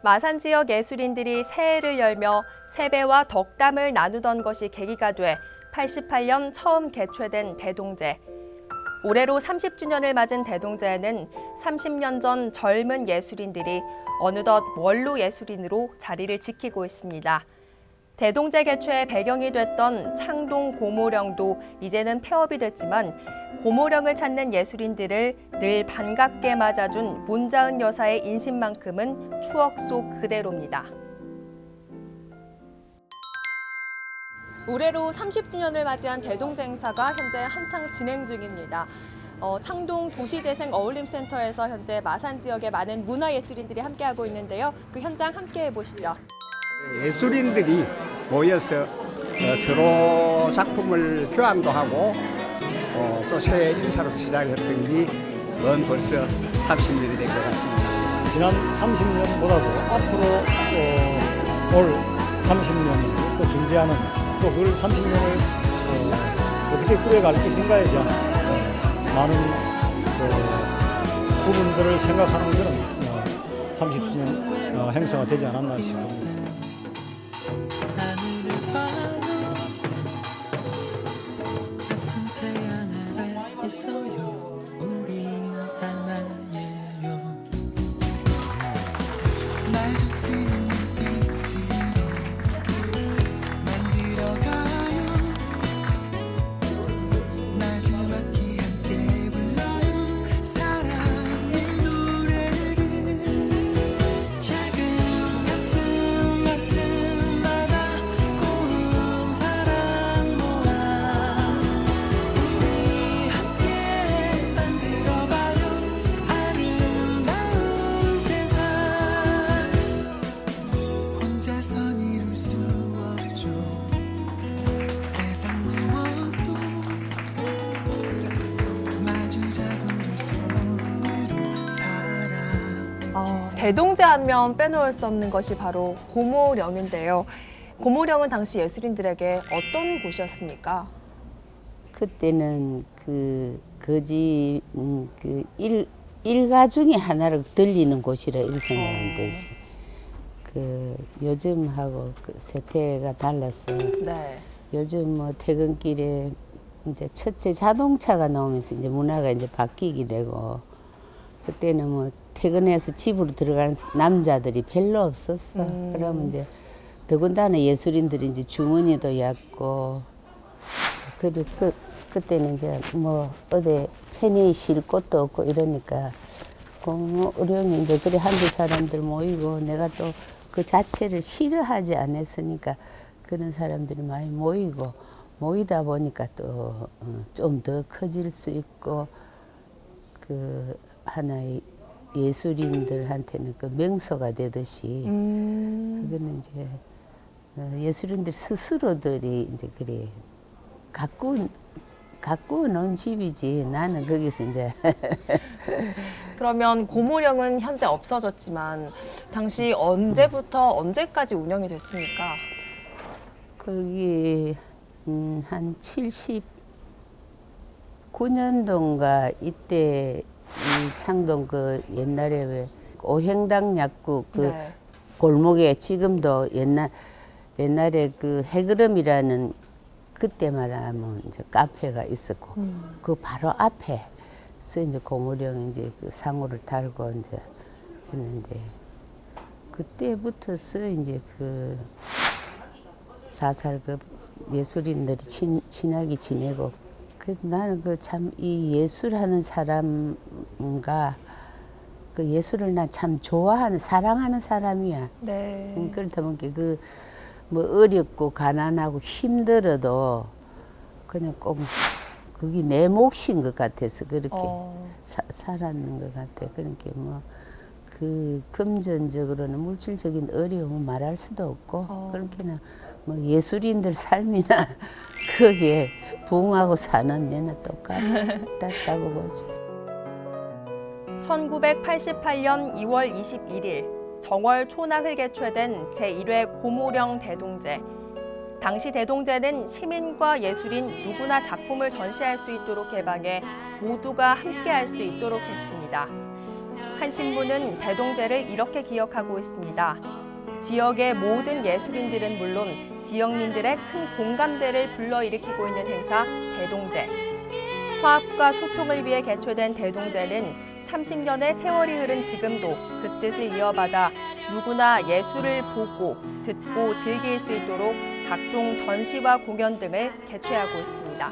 마산 지역 예술인들이 새해를 열며 세배와 덕담을 나누던 것이 계기가 돼 88년 처음 개최된 대동제. 올해로 30주년을 맞은 대동제에는 30년 전 젊은 예술인들이 어느덧 원로 예술인으로 자리를 지키고 있습니다. 대동제 개최의 배경이 됐던 창동 고모령도 이제는 폐업이 됐지만 고모령을 찾는 예술인들을 늘 반갑게 맞아준 문자은 여사의 인심만큼은 추억 속 그대로입니다. 올해로 30주년을 맞이한 대동제 행사가 현재 한창 진행 중입니다. 창동 도시재생 어울림센터에서 현재 마산 지역의 많은 문화예술인들이 함께하고 있는데요. 그 현장 함께 해보시죠. 예술인들이 모여서 서로 작품을 교환도 하고 또 새해 인사로 시작했던 게 벌써 30년이 된 것 같습니다. 지난 30년보다도 앞으로 올 30년을 또 준비하는 또 그걸 30년을 어떻게 꾸려갈 것인가에 대한 많은 부분들을 생각하는 그런 30주년 행사가 되지 않았나 싶습니다. 대동제 하면 빼놓을 수 없는 것이 바로 고모령인데요. 고모령은 당시 예술인들에게 어떤 곳이었습니까? 그때는 일가 중에 하나로 들리는 곳이라 이렇게 생각하면 되지. 요즘하고 세태가 달라서 네. 요즘 뭐 퇴근길에 이제 첫째 자동차가 나오면서 이제 문화가 이제 바뀌게 되고 그때는 뭐 퇴근해서 집으로 들어가는 남자들이 별로 없었어. 그러면 이제 더군다나 예술인들이 이제 주머니도 얕고 그때는 이제 뭐 어디 편히 쉴 곳도 없고 이러니까 고모령이 이제 그래 한두 사람들 모이고 내가 또 그 자체를 싫어하지 않았으니까 그런 사람들이 많이 모이다 보니까 또 좀 더 커질 수 있고 그 하나의 예술인들한테는 그 명소가 되듯이 그거는 이제 예술인들 스스로들이 이제 그래 가꾸어 놓은 집이지 나는 거기서 이제 그러면 고모령은 현재 없어졌지만 당시 언제부터 언제까지 운영이 됐습니까? 거기 한 79년도인가 이때 이 창동 그 옛날에 왜 오행당 약국 네. 골목에 지금도 옛날에 그 해그름이라는 그때 말하면 이제 카페가 있었고 그 바로 앞에서 이제 고모령이 이제 그 상호를 달고 이제 했는데 그때부터서 이제 그 사살급 예술인들이 친하게 지내고 나는 그 참 이 예술하는 사람과 그 예술을 난 참 좋아하는 사랑하는 사람이야. 네. 그렇다 보니까 그 뭐 어렵고 가난하고 힘들어도 그냥 꼭 그게 내 몫인 것 같아서 그렇게 살았는 것 같아. 그러니까 뭐 그 금전적으로는 물질적인 어려움은 말할 수도 없고 그렇게는 뭐 예술인들 삶이나 거기에 부응하고 사는 데는 똑같다고 보지. 1988년 2월 21일 정월 초나흘 개최된 제1회 고모령 대동제. 당시 대동제는 시민과 예술인 누구나 작품을 전시할 수 있도록 개방해 모두가 함께할 수 있도록 했습니다. 한 신부는 대동제를 이렇게 기억하고 있습니다. 지역의 모든 예술인들은 물론 지역민들의 큰 공감대를 불러일으키고 있는 행사 대동제. 화합과 소통을 위해 개최된 대동제는 30년의 세월이 흐른 지금도 그 뜻을 이어받아 누구나 예술을 보고 듣고 즐길 수 있도록 각종 전시와 공연 등을 개최하고 있습니다.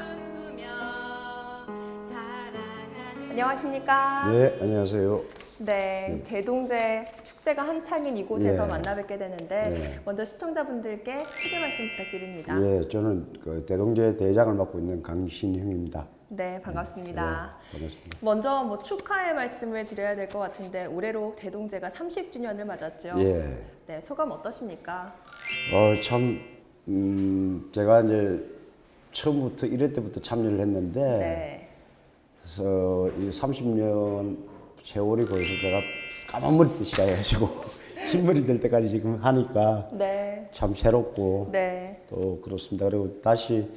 안녕하십니까? 네, 안녕하세요. 네, 대동제 축제가 한창인 이곳에서 예. 만나 뵙게 되는데 네. 먼저 시청자분들께 소개 말씀 부탁드립니다. 예, 저는 그 대동제 대장을 맡고 있는 강신형입니다. 네, 반갑습니다. 네, 반갑습니다. 먼저 뭐 축하의 말씀을 드려야 될 것 같은데 올해로 대동제가 30주년을 맞았죠. 예, 네, 소감 어떠십니까? 참, 제가 이제 처음부터 1회 때부터 참여를 했는데, 네. 그래서 이 30년 세월이 벌써 제가 까만 머리부터 시작해가지고 흰머리 될 때까지 지금 하니까 네. 참 새롭고 네. 또 그렇습니다. 그리고 다시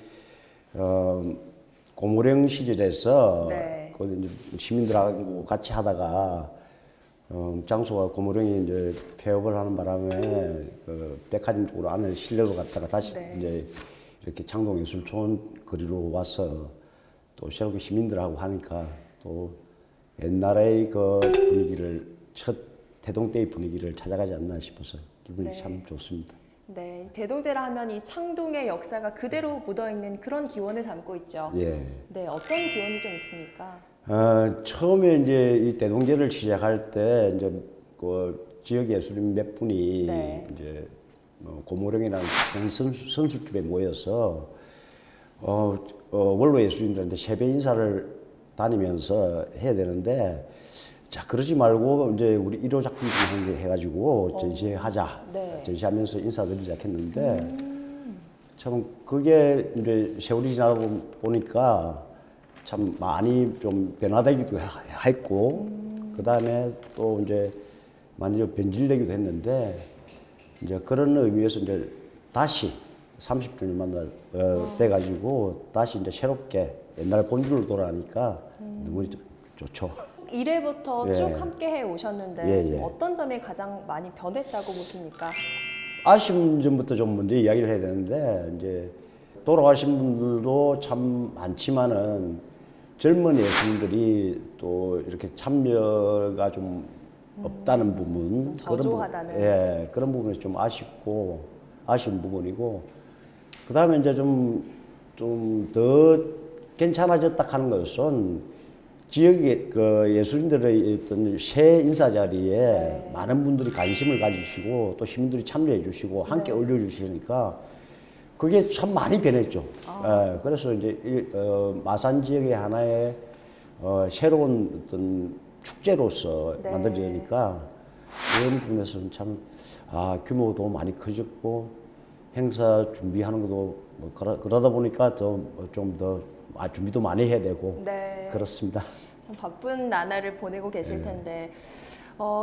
고무령 시절에서 네. 그 이제 시민들하고 같이 하다가 장소가 고무령이 이제 폐업을 하는 바람에 그 백화점 쪽으로 안에 실내로 갔다가 다시 네. 이제 이렇게 창동예술촌 거리로 와서 또 새롭게 시민들하고 하니까 또 옛날의 그 분위기를 첫 대동 때의 분위기를 찾아가지 않나 싶어서 기분이 네. 참 좋습니다. 네, 대동제라 하면 이 창동의 역사가 그대로 묻어있는 그런 기원을 담고 있죠. 예. 네, 어떤 기원이 좀 있습니까? 처음에 이제 이 대동제를 시작할 때 이제 그 지역 예술인 몇 분이 네. 이제 고모령이라는 선술집에 모여서 원로 예술인들한테 세배 인사를 다니면서 해야 되는데 자 그러지 말고 이제 우리 1호 작품 중 해가지고 전시하자. 네. 전시하면서 인사드리자 했는데 참 그게 이제 세월이 지나다 보니까 참 많이 좀 변화되기도 했고 그 다음에 또 이제 많이 좀 변질되기도 했는데 이제 그런 의미에서 이제 다시 30주년 만나 돼가지고 다시 이제 새롭게 옛날 본줄로 돌아가니까 너무 좋죠. 1회부터 예. 쭉 함께 해 오셨는데 예, 좀 예. 어떤 점이 가장 많이 변했다고 보십니까? 아쉬운 점부터 좀 먼저 이야기를 해야 되는데 이제 돌아가신 분들도 참 많지만은 젊은 예술인들이 또 이렇게 참여가 좀 없다는 부분 저조하다는. 예, 그런 부분이 좀 아쉬운 부분이고 그 다음에 이제 좀 더 괜찮아졌다 하는 것은 지역의 그 예술인들의 어떤 새 인사 자리에 네. 많은 분들이 관심을 가지시고 또 시민들이 참여해 주시고 함께 올려주시니까 그게 참 많이 변했죠. 예, 그래서 이제 마산 지역의 하나의 새로운 어떤 축제로서 네. 만들어지니까 그런 부분에서는 참 규모도 많이 커졌고 행사 준비하는 것도 뭐 그러다 보니까 좀 더 준비도 많이 해야 되고 네. 그렇습니다. 참 바쁜 나날을 보내고 계실 텐데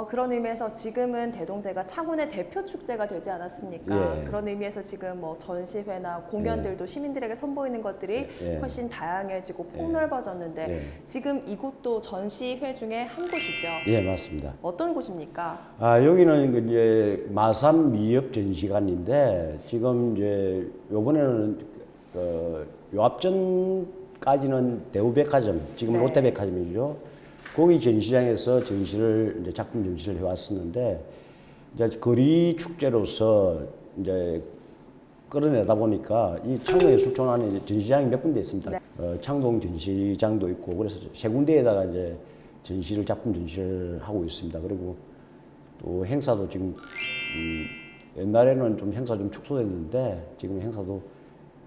그런 의미에서 지금은 대동제가 창원의 대표 축제가 되지 않았습니까? 예. 그런 의미에서 지금 뭐 전시회나 공연들도 시민들에게 선보이는 것들이 예. 훨씬 다양해지고 폭넓어졌는데 예. 지금 이곳도 전시회 중에 한 곳이죠. 예, 맞습니다. 어떤 곳입니까? 여기는 그 이제 마산 미역 전시관인데 지금 이제 요번에는 요 앞전까지는 대우백화점, 지금 네. 롯데백화점이죠. 거기 전시장에서 이제 작품 전시를 해왔었는데 이제 거리 축제로서 이제 끌어내다 보니까 이 창동예술촌 안에 이제 전시장이 몇 군데 있습니다. 네. 창동 전시장도 있고 그래서 세 군데에다가 이제 작품 전시를 하고 있습니다. 그리고 또 행사도 지금 옛날에는 좀 행사 좀 축소됐는데 지금 행사도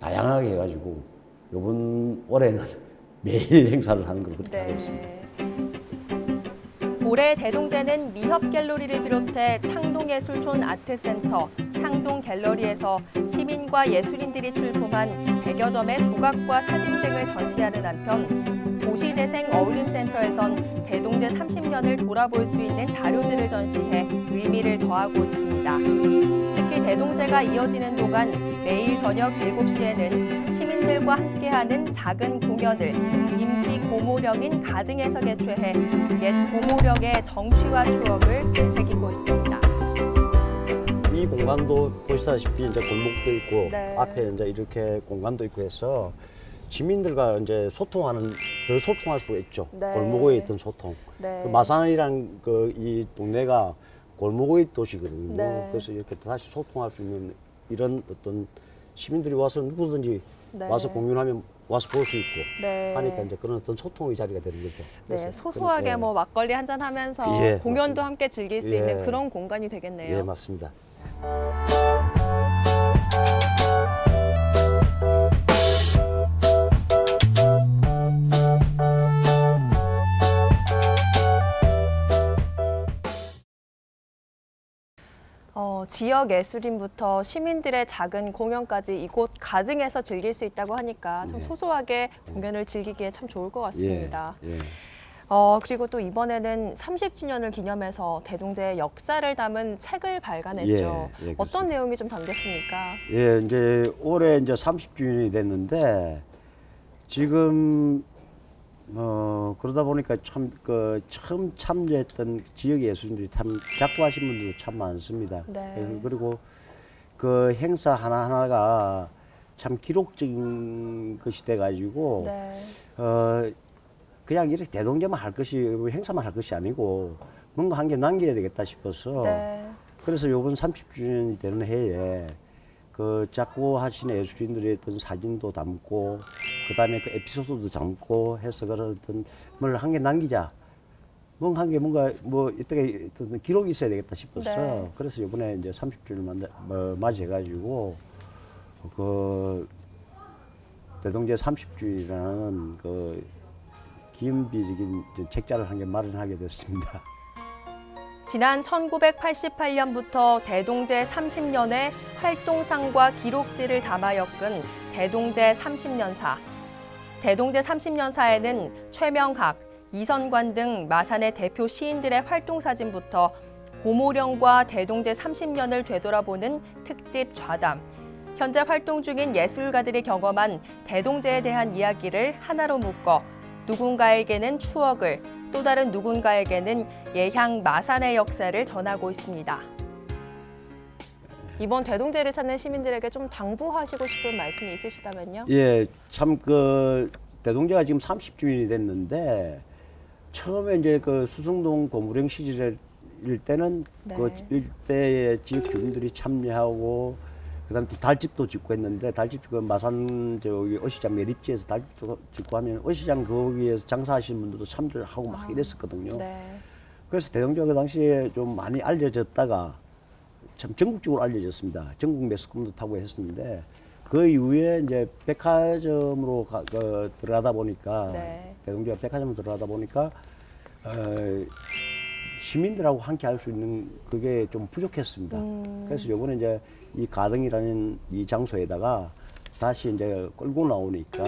다양하게 해가지고 이번 올해는 매일 행사를 하는 걸 그렇게 하고 있습니다. 올해 대동제는 미협갤러리를 비롯해 창동예술촌 아트센터, 창동갤러리에서 시민과 예술인들이 출품한 100여 점의 조각과 사진 등을 전시하는 한편 도시재생 어울림센터에선 대동제 30년을 돌아볼 수 있는 자료들을 전시해 의미를 더하고 있습니다. 특히 대동제가 이어지는 동안 매일 저녁 7시에는 시민들과 함께하는 작은 공연을 임시 고모령인 가등에서 개최해 옛 고모령의 정취와 추억을 되새기고 있습니다. 이 공간도 보시다시피 이제 골목도 있고 네. 앞에 이제 이렇게 공간도 있고 해서 시민들과 이제 더 소통할 수 있죠. 네. 골목에 있던 소통. 네. 그 마산이란 이 동네가 골목의 도시거든요. 네. 그래서 이렇게 다시 소통할 수 있는 이런 어떤 시민들이 와서 누구든지 네. 와서 공연하면 와서 볼 수 있고 네. 하니까 이제 그런 어떤 소통의 자리가 되는 거죠. 네, 그래서 소소하게 그런- 뭐 막걸리 한잔 하면서 예, 공연도 맞습니다. 함께 즐길 수 예. 있는 그런 공간이 되겠네요. 예, 맞습니다. 지역 예술인부터 시민들의 작은 공연까지 이곳 가등에서 즐길 수 있다고 하니까 참 네. 소소하게 공연을 즐기기에 참 좋을 것 같습니다. 예, 예. 그리고 또 이번에는 30주년을 기념해서 대동제의 역사를 담은 책을 발간했죠. 예, 예, 그렇습니다. 어떤 내용이 좀 담겼습니까? 예, 이제 올해 이제 30주년이 됐는데 지금 그러다 보니까 참 처음 참여했던 지역 예술인들이 참 작고하신 분들도 참 많습니다. 네. 예, 그리고 그 행사 하나 하나가 참 기록적인 것이 돼가지고 네. 그냥 이렇게 대동제만 할 것이 행사만 할 것이 아니고 뭔가 한 개 남겨야 되겠다 싶어서 네. 그래서 이번 30주년이 되는 해에 그 작고 하신 예술인들의 어떤 사진도 담고 그다음에 그 에피소드도 담고 해서 그런 어떤 뭘 한 개 남기자. 뭔가 뭐 이때 어떤 기록이 있어야 되겠다 싶어서 네. 그래서 이번에 이제 30주년을 맞이해가지고 그 대동제 30주년이라는 그 기념비적인 책자를 한 개 마련하게 됐습니다. 지난 1988년부터 대동제 30년의 활동상과 기록들을 담아 엮은 대동제 30년사. 대동제 30년사에는 최명학, 이선관 등 마산의 대표 시인들의 활동 사진부터 고모령과 대동제 30년을 되돌아보는 특집 좌담, 현재 활동 중인 예술가들이 경험한 대동제에 대한 이야기를 하나로 묶어 누군가에게는 추억을, 또 다른 누군가에게는 예향 마산의 역사를 전하고 있습니다. 이번 대동제를 찾는 시민들에게 좀 당부하시고 싶은 말씀이 있으시다면요? 예, 참 그 대동제가 지금 30주년이 됐는데 처음에 이제 그 수성동 고무령 시절일 때는 네. 그 일대의 지역 주민들이 참여하고 그다음 또 달집도 짓고 했는데 달집 그 마산 저기 어시장 매립지에서 달집도 짓고 하면 어시장 거기에서 장사하시는 분들도 참여를 하고 막 이랬었거든요. 네. 그래서 대동제가 그 당시에 좀 많이 알려졌다가 참 전국적으로 알려졌습니다. 전국 매스컴도 타고 했었는데 그 이후에 이제 백화점으로 들어가다 보니까 네. 대동제가 백화점으로 들어가다 보니까 시민들하고 함께 할 수 있는 그게 좀 부족했습니다. 그래서 요번에 이제 이 가등이라는 이 장소에다가 다시 이제 끌고 나오니까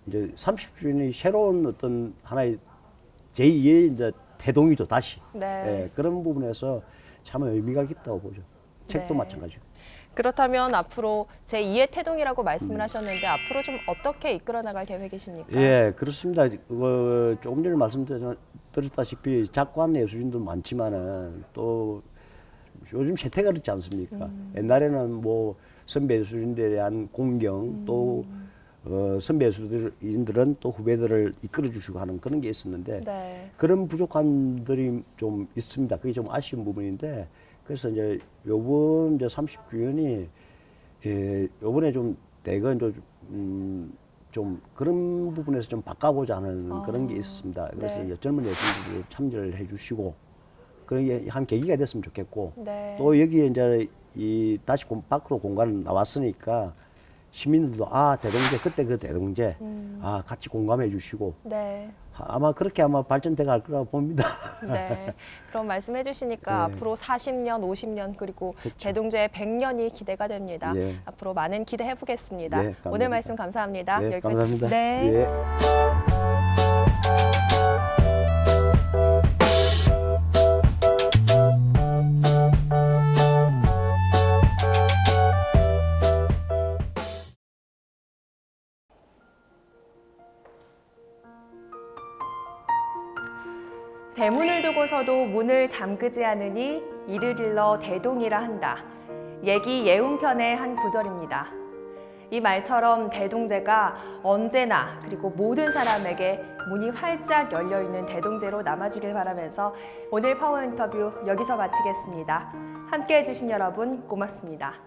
이제 30주년이 새로운 어떤 하나의 제2의 이제 대동이죠, 다시. 네. 예, 그런 부분에서 참 의미가 깊다고 보죠. 책도 네. 마찬가지고. 그렇다면 앞으로 제2의 태동이라고 말씀을 하셨는데 앞으로 좀 어떻게 이끌어 나갈 계획이십니까? 예, 그렇습니다. 조금 전에 말씀드렸다시피 작고한 예술인도 많지만은 또 요즘 세태가 그렇지 않습니까? 옛날에는 뭐 선배 예술인들에 대한 공경 또 선배 예술인들은 또 후배들을 이끌어 주시고 하는 그런 게 있었는데 네. 그런 부족함들이 좀 있습니다. 그게 좀 아쉬운 부분인데 그래서 이제 요번 이제 30주년이 요번에 좀 대건 좀 그런 부분에서 좀 바꿔보자 하는 그런 게 있습니다. 그래서 네. 이제 젊은 예술인들도 참여를 해주시고 그런 게 한 계기가 됐으면 좋겠고 네. 또 여기에 이제 이 다시 밖으로 공간 나왔으니까 시민들도 대동제 그때 그 대동제 같이 공감해 주시고 네. 아마 그렇게 아마 발전돼 갈 거라고 봅니다. 네. 그런 말씀해 주시니까 네. 앞으로 40년, 50년 그리고 그렇죠. 대동제의 100년이 기대가 됩니다. 예. 앞으로 많은 기대해 보겠습니다. 예, 감사합니다. 오늘 말씀 감사합니다. 네, 여기까지- 감사합니다. 네. 예. 대문을 두고서도 문을 잠그지 않으니 이를 일러 대동이라 한다. 예기 예운편의 한 구절입니다. 이 말처럼 대동제가 언제나 그리고 모든 사람에게 문이 활짝 열려 있는 대동제로 남아주길 바라면서 오늘 파워 인터뷰 여기서 마치겠습니다. 함께 해주신 여러분 고맙습니다.